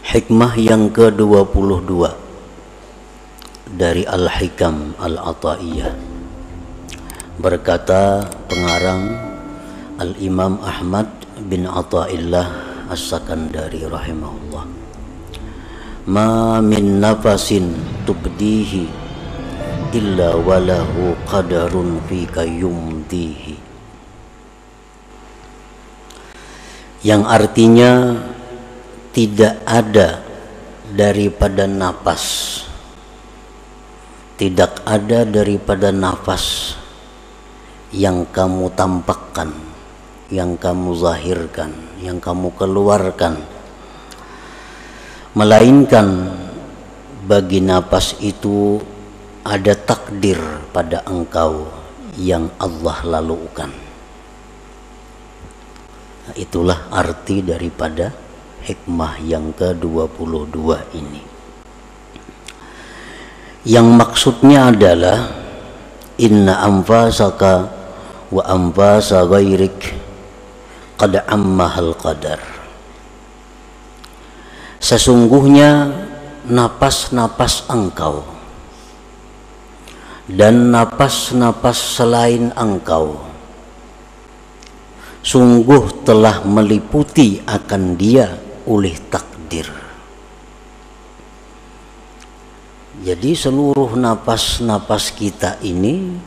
Hikmah yang ke-22 dari Al-Hikam Al-Ataiyah. Berkata pengarang Al-Imam Ahmad bin Athaillah As-Sakandari rahimahullah, ma min nafasin tubdihi illa walahu qadarun fika yumdihi, yang artinya tidak ada daripada nafas, tidak ada daripada nafas yang kamu tampakkan, yang kamu zahirkan, yang kamu keluarkan, melainkan bagi nafas itu ada takdir pada engkau yang Allah lalukan. Nah, itulah arti daripada hikmah yang ke-22 ini. Yang maksudnya adalah inna anfasaka wa anfasa ghairik qad ammahal qadar. Sesungguhnya napas-napas engkau dan napas-napas selain engkau sungguh telah meliputi akan dia oleh takdir. Jadi seluruh napas-napas kita ini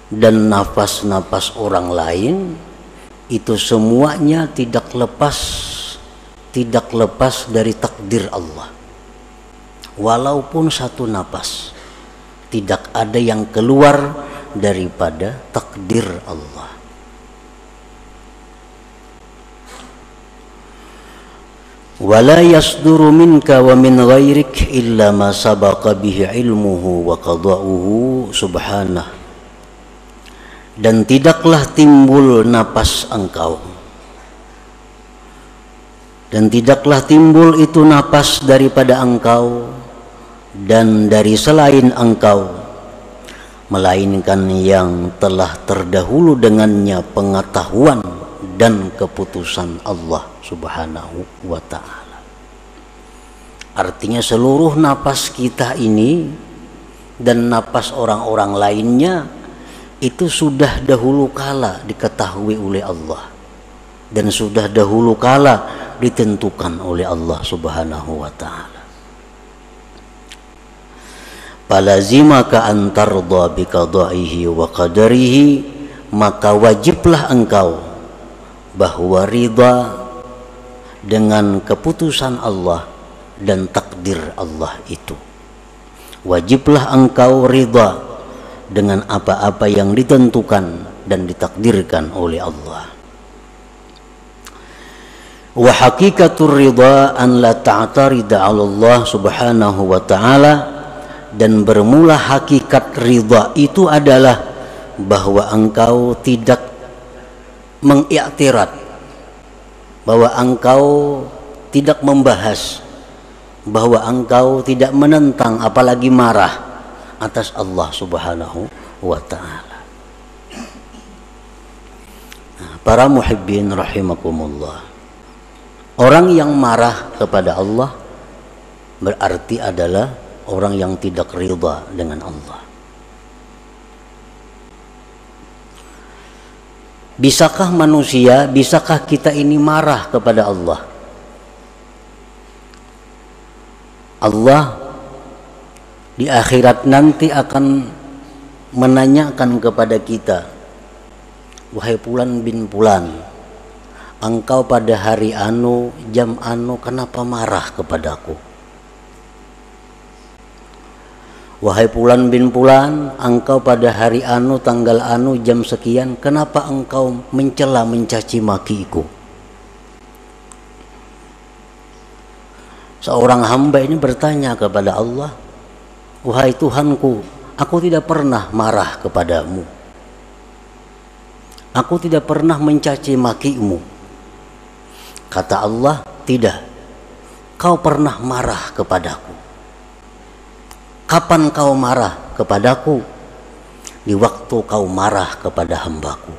dan napas-napas orang lain itu semuanya tidak lepas dari takdir Allah. Walaupun satu napas, tidak ada yang keluar daripada takdir Allah. Wala yasduru minka wa min ghairik illa ma sabaqa bihi ilmuhu wa qada'uhu subhanah. Dan tidaklah timbul napas engkau, dan tidaklah timbul itu napas daripada engkau dan dari selain engkau, melainkan yang telah terdahulu dengannya pengetahuan dan keputusan Allah subhanahu wa ta'ala. Artinya seluruh napas kita ini dan napas orang-orang lainnya itu sudah dahulu kala diketahui oleh Allah dan sudah dahulu kala ditentukan oleh Allah subhanahu wa ta'ala. Falazimaka an tarda bi qada'ihi wa qadarihi, maka wajiblah engkau bahwa ridha dengan keputusan Allah dan takdir Allah itu. Wajiblah engkau ridha dengan apa-apa yang ditentukan dan ditakdirkan oleh Allah. Wa hakikatur ridha an la ta'tarida 'ala Allah subhanahu wa ta'ala, dan bermula hakikat ridha itu adalah bahwa engkau tidak mengiktirat, bahwa engkau tidak membahas, bahwa engkau tidak menentang apalagi marah atas Allah subhanahu wa ta'ala. Nah, para muhibbin rahimakumullah, orang yang marah kepada Allah berarti adalah orang yang tidak ridha dengan Allah. Bisakah manusia, bisakah kita ini marah kepada Allah? Allah di akhirat nanti akan menanyakan kepada kita, wahai Fulan bin Fulan, engkau pada hari anu, jam anu, kenapa marah kepadaku? Wahai Fulan bin Fulan, engkau pada hari anu, tanggal anu, jam sekian, kenapa engkau mencela, mencaci makiku? Seorang hamba ini bertanya kepada Allah, wahai Tuhanku, aku tidak pernah marah kepadamu, aku tidak pernah mencaci makimu. Kata Allah, tidak, kau pernah marah kepadaku. Kapan kau marah kepadaku? Di waktu kau marah kepada hambaku.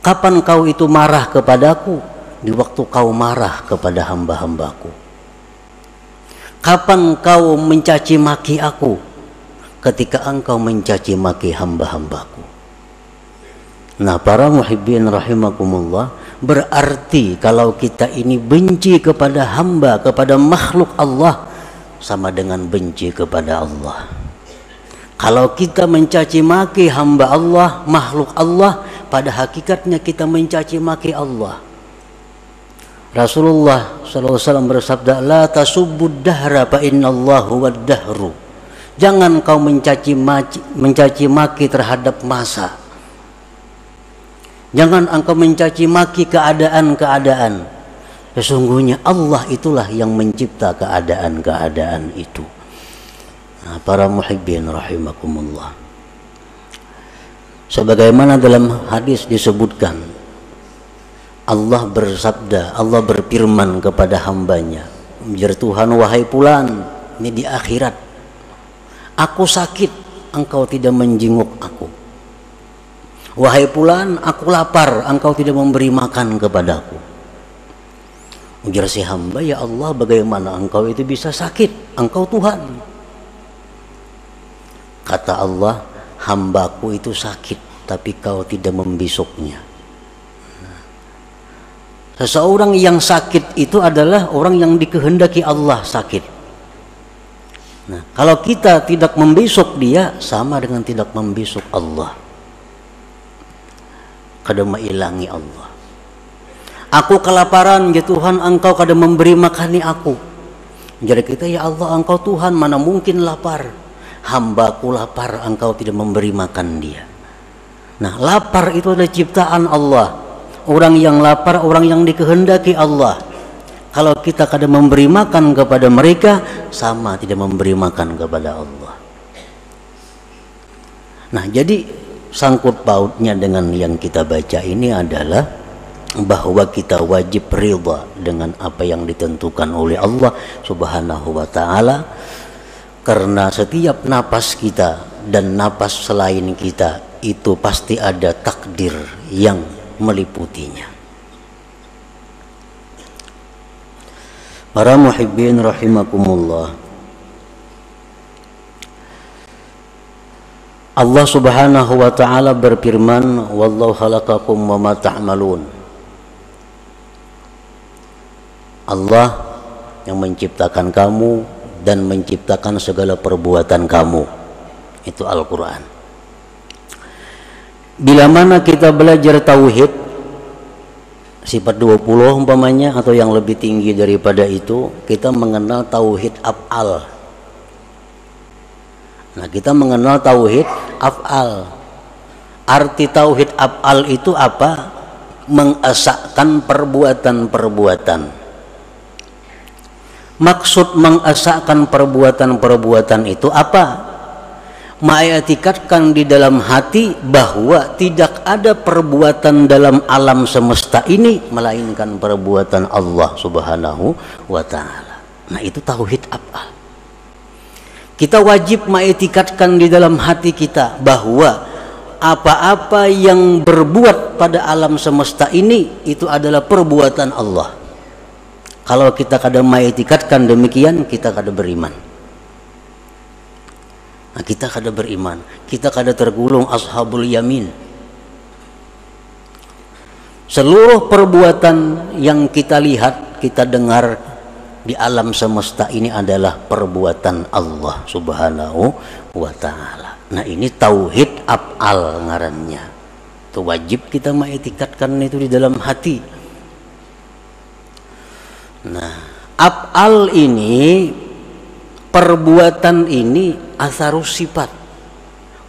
Kapan kau itu marah kepadaku? di waktu kau marah kepada hamba-hambaku? Kapan kau mencaci maki aku? Ketika engkau mencaci maki hamba-hambaku. Nah, para muhibbin rahimakumullah, berarti kalau kita ini benci kepada hamba, kepada makhluk Allah, sama dengan benci kepada Allah. Kalau kita mencaci maki hamba Allah, makhluk Allah, pada hakikatnya kita mencaci maki Allah. Rasulullah SAW bersabda, la tasubbud dahra fa innallahu wad-dahru. Jangan kau mencaci maki terhadap masa. Jangan engkau mencaci maki keadaan-keadaan. Sesungguhnya Allah itulah yang mencipta keadaan-keadaan itu. Nah, para muhibbin rahimakumullah, sebagaimana dalam hadis disebutkan, Allah bersabda, Allah berfirman kepada hambanya, "Ya Tuhan, wahai fulan," ini di akhirat, "aku sakit, engkau tidak menjenguk aku. Wahai fulan, aku lapar, engkau tidak memberi makan kepadaku." Ujar si hamba, "Ya Allah, bagaimana engkau itu bisa sakit? Engkau Tuhan." Kata Allah, "Hambaku itu sakit, tapi kau tidak membisuknya." Seseorang yang sakit itu adalah orang yang dikehendaki Allah sakit. Nah, kalau kita tidak membisuk dia, sama dengan tidak membisuk Allah. Kada mailangi Allah. Aku kelaparan, ya Tuhan, engkau kada memberi makani aku. Jadi kita, ya Allah, engkau Tuhan, mana mungkin lapar. Hambaku lapar, engkau tidak memberi makan dia. Nah, lapar itu adalah ciptaan Allah. Orang yang lapar, orang yang dikehendaki Allah. Kalau kita kada memberi makan kepada mereka, sama tidak memberi makan kepada Allah. Nah, jadi sangkut pautnya dengan yang kita baca ini adalah bahwa kita wajib ridha dengan apa yang ditentukan oleh Allah Subhanahu wa ta'ala, karena setiap napas kita dan napas selain kita itu pasti ada takdir yang meliputinya. Para muhibbin rahimakumullah, Allah Subhanahu wa ta'ala berfirman, "Wallahu khalaqakum wa ma ta'malun." Allah yang menciptakan kamu dan menciptakan segala perbuatan kamu. Itu Al-Quran. Bila mana kita belajar tauhid sifat 20 umpamanya, atau yang lebih tinggi daripada itu, kita mengenal tauhid af'al. Nah, kita mengenal tauhid af'al. Arti tauhid af'al itu apa? Mengesahkan perbuatan-perbuatan. Maksud mengesahkan perbuatan-perbuatan itu apa? Mengitikadkan di dalam hati bahwa tidak ada perbuatan dalam alam semesta ini melainkan perbuatan Allah Subhanahu wa ta'ala. Nah, itu tauhid af'al. Kita wajib mengitikadkan di dalam hati kita bahwa apa-apa yang berbuat pada alam semesta ini itu adalah perbuatan Allah. Kalau kita kada mengitikadkan demikian, kita kada beriman. Nah, kita kada beriman, kita kada tergolong ashabul yamin. Seluruh perbuatan yang kita lihat, kita dengar di alam semesta ini adalah perbuatan Allah Subhanahu wa ta'ala. Nah, ini tauhid af'al ngarannya. Itu wajib kita mengitikadkan itu di dalam hati. Nah, af'al ini, perbuatan ini asarus sifat,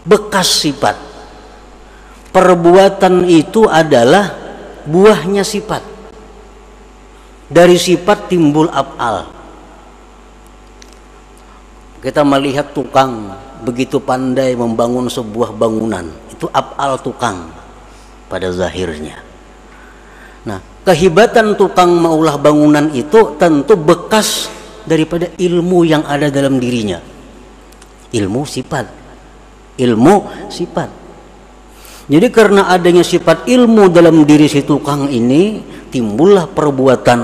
bekas sifat. Perbuatan itu adalah buahnya sifat. Dari sifat timbul af'al. Kita melihat tukang begitu pandai membangun sebuah bangunan, itu af'al tukang pada zahirnya. Nah, kehebatan tukang maulah bangunan itu tentu bekas daripada ilmu yang ada dalam dirinya. Ilmu sifat. Jadi karena adanya sifat ilmu dalam diri si tukang ini, timbullah perbuatan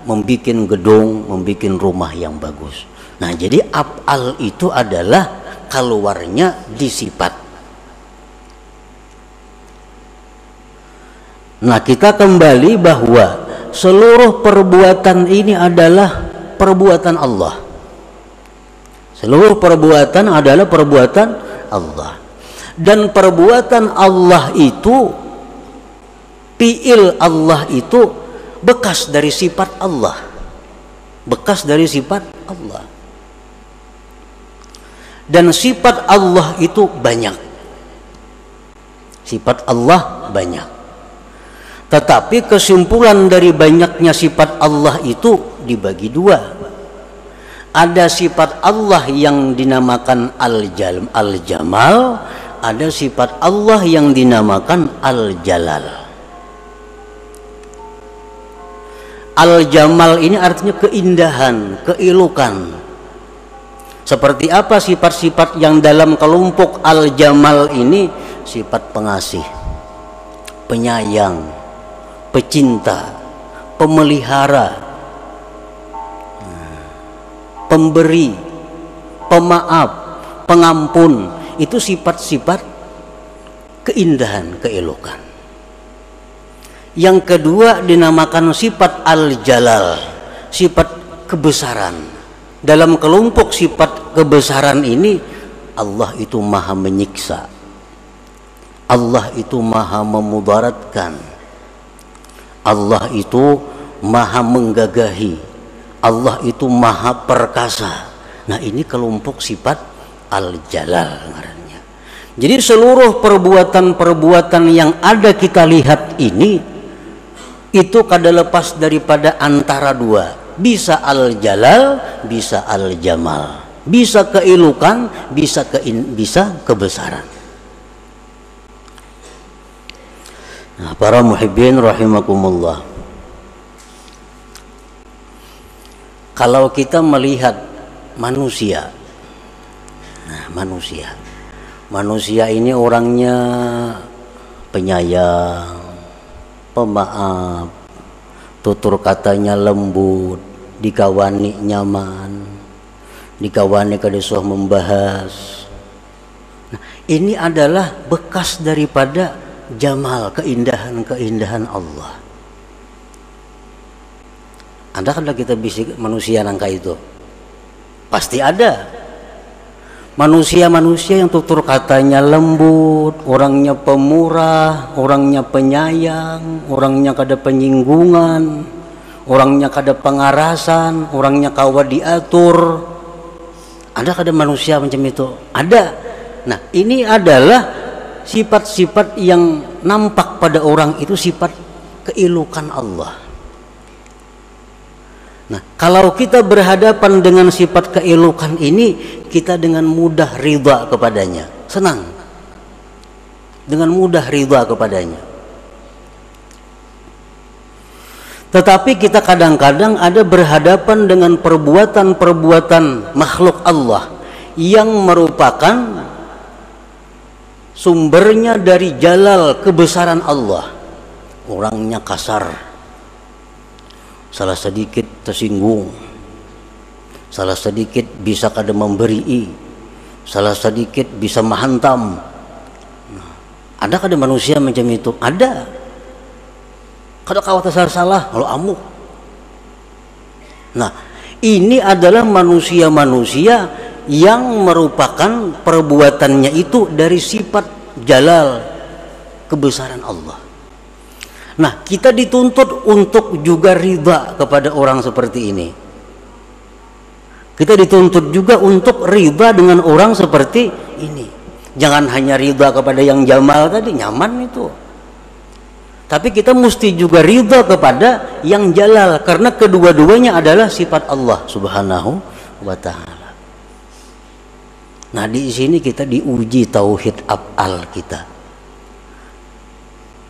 membikin gedung, membikin rumah yang bagus. Nah, jadi af'al itu adalah keluarnya di sifat. Nah, kita kembali bahwa seluruh perbuatan ini adalah perbuatan Allah. Seluruh perbuatan adalah perbuatan Allah. Dan perbuatan Allah itu, fi'il Allah itu bekas dari sifat Allah. Bekas dari sifat Allah. Dan sifat Allah itu banyak. Sifat Allah banyak. Tetapi kesimpulan dari banyaknya sifat Allah itu dibagi dua. Ada sifat Allah yang dinamakan Al-Jamal, ada sifat Allah yang dinamakan Al-Jalal. Al-Jamal ini artinya keindahan, keelokan. Seperti apa sifat-sifat yang dalam kelompok Al-Jamal ini? Sifat pengasih, penyayang, pecinta, pemelihara, pemberi, pemaaf, pengampun. Itu sifat-sifat keindahan, keelokan. Yang kedua dinamakan sifat Al-Jalal, sifat kebesaran. Dalam kelompok sifat kebesaran ini, Allah itu maha menyiksa, Allah itu maha memudaratkan, Allah itu maha menggagahi, Allah itu maha perkasa. Nah, ini kelompok sifat Al-Jalal ngarannya. Jadi seluruh perbuatan-perbuatan yang ada kita lihat ini, itu kada lepas daripada antara dua. Bisa Al-Jalal, bisa Al-Jamal. Bisa keelokan, bisa kebesaran. Nah, para muhibbin rahimakumullah. Kalau kita melihat manusia, nah, manusia ini orangnya penyayang, pemaaf, tutur katanya lembut, dikawani nyaman, dikawani kada suah membahas. Nah, ini adalah bekas daripada jamal, keindahan Allah. Ada kada kita bisik manusia nangka itu? Pasti ada. Manusia-manusia yang tutur katanya lembut, orangnya pemurah, orangnya penyayang, orangnya kada penyinggungan, orangnya kada pengarasan, orangnya kawa diatur. Ada kada manusia macam itu? Ada. Nah, ini adalah sifat-sifat yang nampak pada orang itu, sifat keelokan Allah. Nah, kalau kita berhadapan dengan sifat keelokan ini, kita dengan mudah ridha kepadanya, senang, dengan mudah ridha kepadanya. Tetapi kita kadang-kadang ada berhadapan dengan perbuatan-perbuatan makhluk Allah yang merupakan sumbernya dari jalal, kebesaran Allah. Orangnya kasar, salah sedikit tersinggung, salah sedikit bisa kada memberi, salah sedikit bisa menghantam. Ada kada manusia macam itu? Ada. Kada kawat salah kalau amuk. Nah, ini adalah manusia-manusia yang merupakan perbuatannya itu dari sifat jalal, kebesaran Allah. Nah, kita dituntut untuk juga ridha kepada orang seperti ini. Kita dituntut juga untuk ridha dengan orang seperti ini. Jangan hanya ridha kepada yang jamal tadi, nyaman itu. Tapi kita mesti juga ridha kepada yang jalal, karena kedua-duanya adalah sifat Allah Subhanahu wa ta'ala. Nah, di sini kita diuji tauhid af'al kita.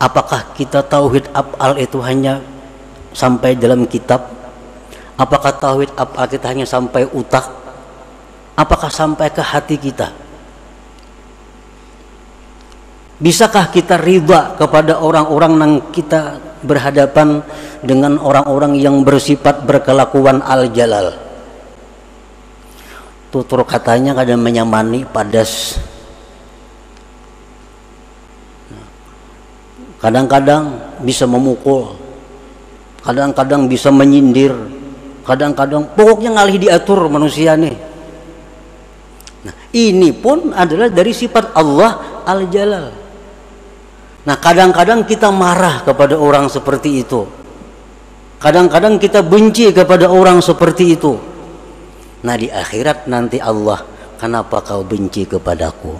Apakah kita tauhid af'al itu hanya sampai dalam kitab? Apakah tauhid af'al kita hanya sampai utak? Apakah sampai ke hati kita? Bisakah kita ridha kepada orang-orang yang kita berhadapan dengan orang-orang yang bersifat berkelakuan al-jalal? Tutur katanya kadang menyamani padas, kadang-kadang bisa memukul, kadang-kadang bisa menyindir, kadang-kadang pokoknya ngalih diatur manusia nih. Nah, ini pun adalah dari sifat Allah al-jalal. Nah, kadang-kadang kita marah kepada orang seperti itu, kadang-kadang kita benci kepada orang seperti itu. Nah, di akhirat nanti Allah, kenapa kau benci kepadaku,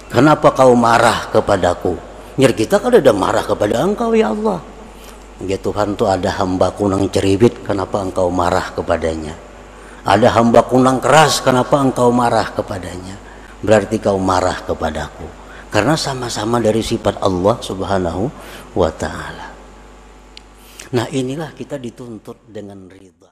kenapa kau marah kepadaku? Nyir kita kan ada marah kepada engkau ya Allah. Ya Tuhan, tuh ada hambaku nang ceribit, kenapa engkau marah kepadanya? Ada hambaku nang keras, kenapa engkau marah kepadanya? Berarti kau marah kepadaku. Karena sama-sama dari sifat Allah Subhanahu wa ta'ala. Nah, inilah kita dituntut dengan ridha.